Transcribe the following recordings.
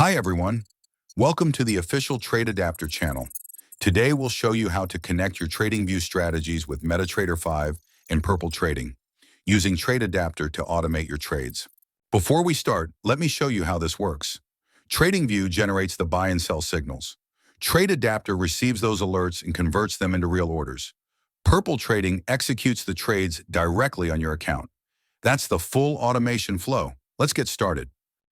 Hi everyone, welcome to the official TradeAdapter channel. Today we'll show you how to connect your TradingView strategies with MetaTrader 5 and Purple Trading, using TradeAdapter to automate your trades. Before we start, let me show you how this works. TradingView generates the buy and sell signals. TradeAdapter receives those alerts and converts them into real orders. Purple Trading executes the trades directly on your account. That's the full automation flow. Let's get started.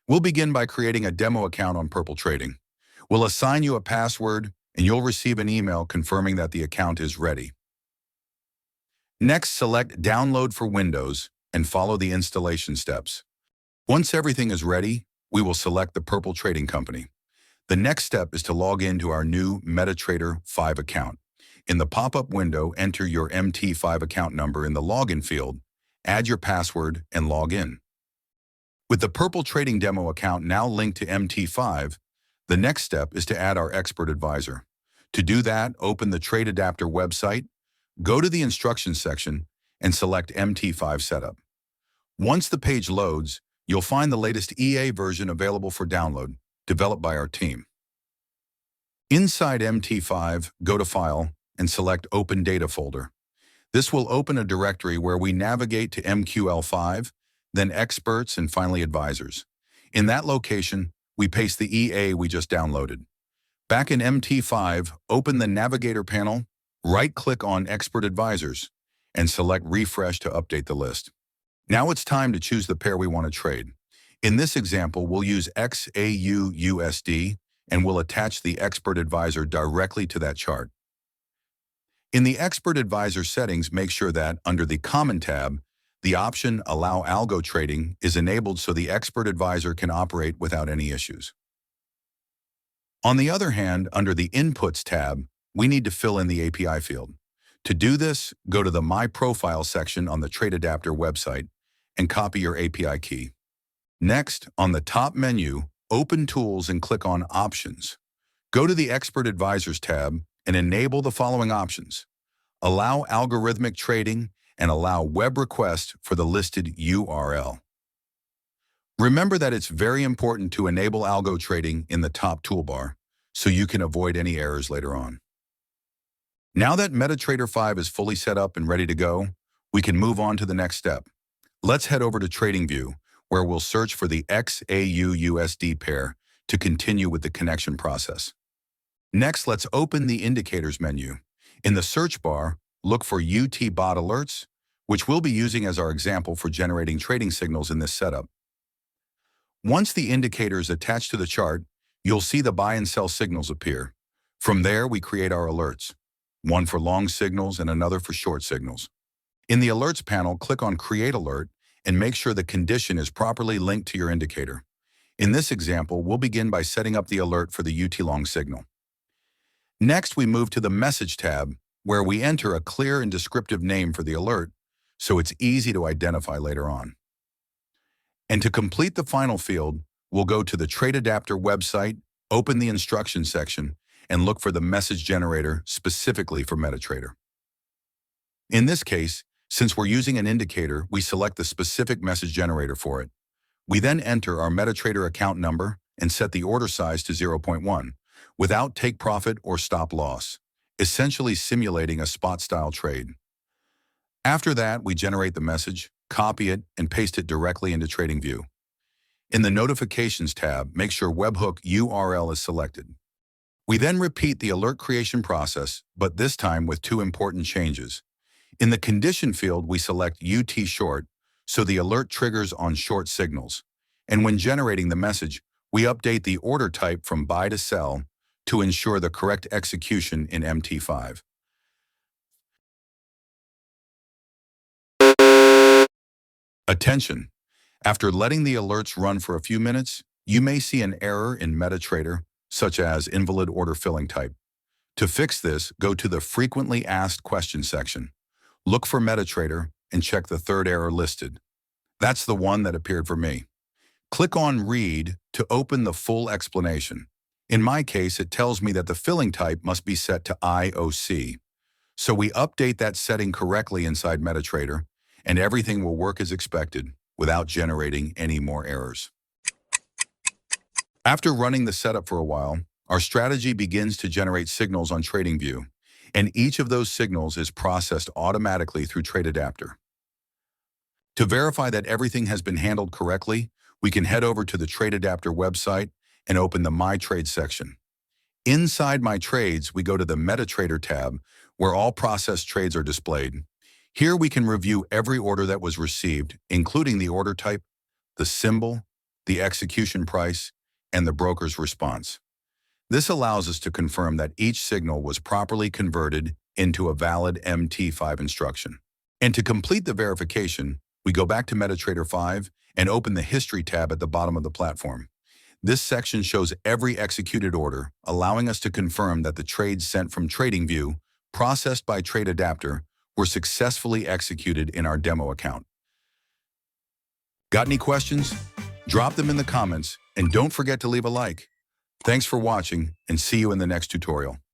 We'll begin by creating a demo account on Purple Trading. We'll assign you a password, and you'll receive an email confirming that the account is ready. Next, select Download for Windows and follow the installation steps. Once everything is ready, we will select the Purple Trading Company. The next step is to log into our new MetaTrader 5 account. In the pop-up window, enter your MT5 account number in the login field, add your password, and log in. With the Purple Trading demo account now linked to MT5, the next step is to add our expert advisor. To do that, open the TradeAdapter website, go to the instructions section, and select MT5 Setup. Once the page loads, you'll find the latest EA version available for download, developed by our team. Inside MT5, go to File and select Open Data folder. This will open a directory where we navigate to MQL5, then Experts, and finally Advisors. In that location, we paste the EA we just downloaded. Back in MT5, open the Navigator panel, right-click on Expert Advisors, and select Refresh to update the list. Now it's time to choose the pair we want to trade. In this example, we'll use XAU-USD, and we'll attach the Expert Advisor directly to that chart. In the Expert Advisor settings, make sure that, under the Common tab, the option Allow Algo Trading is enabled so the Expert Advisor can operate without any issues. On the other hand, under the Inputs tab, we need to fill in the API field. To do this, go to the My Profile section on the TradeAdapter website and copy your API key. Next, on the top menu, open Tools and click on Options. Go to the Expert Advisors tab and enable the following options: Allow Algorithmic Trading and allow web request for the listed URL. Remember that it's very important to enable algo trading in the top toolbar so you can avoid any errors later on. Now that MetaTrader 5 is fully set up and ready to go, we can move on to the next step. Let's head over to TradingView, where we'll search for the XAU-USD pair to continue with the connection process. Next, let's open the Indicators menu. In the search bar, look for UT Bot Alerts, which we'll be using as our example for generating trading signals in this setup. Once the indicator is attached to the chart, you'll see the buy and sell signals appear. From there, we create our alerts, one for long signals and another for short signals. In the Alerts panel, click on Create Alert and make sure the condition is properly linked to your indicator. In this example, we'll begin by setting up the alert for the UT long signal. Next, we move to the Message tab, where we enter a clear and descriptive name for the alert, so it's easy to identify later on. And to complete the final field, we'll go to the TradeAdapter website, open the instructions section, and look for the message generator specifically for MetaTrader. In this case, since we're using an indicator, we select the specific message generator for it. We then enter our MetaTrader account number and set the order size to 0.1, without take profit or stop loss, essentially simulating a spot-style trade. After that, we generate the message, copy it, and paste it directly into TradingView. In the Notifications tab, make sure Webhook URL is selected. We then repeat the alert creation process, but this time with two important changes. In the Condition field, we select UT Short, so the alert triggers on short signals. And when generating the message, we update the order type from Buy to Sell to ensure the correct execution in MT5. Attention! After letting the alerts run for a few minutes, you may see an error in MetaTrader, such as invalid order filling type. To fix this, go to the Frequently Asked Questions section. Look for MetaTrader and check the third error listed. That's the one that appeared for me. Click on Read to open the full explanation. In my case, it tells me that the filling type must be set to IOC. So we update that setting correctly inside MetaTrader, and everything will work as expected without generating any more errors. After running the setup for a while, our strategy begins to generate signals on TradingView, and each of those signals is processed automatically through TradeAdapter. To verify that everything has been handled correctly, we can head over to the TradeAdapter website and open the My Trade section. Inside My Trades, we go to the MetaTrader tab, where all processed trades are displayed. Here we can review every order that was received, including the order type, the symbol, the execution price, and the broker's response. This allows us to confirm that each signal was properly converted into a valid MT5 instruction. And to complete the verification, we go back to MetaTrader 5 and open the History tab at the bottom of the platform. This section shows every executed order, allowing us to confirm that the trades sent from TradingView, processed by TradeAdapter, were successfully executed in our demo account. Got any questions? Drop them in the comments, and don't forget to leave a like. Thanks for watching, and see you in the next tutorial.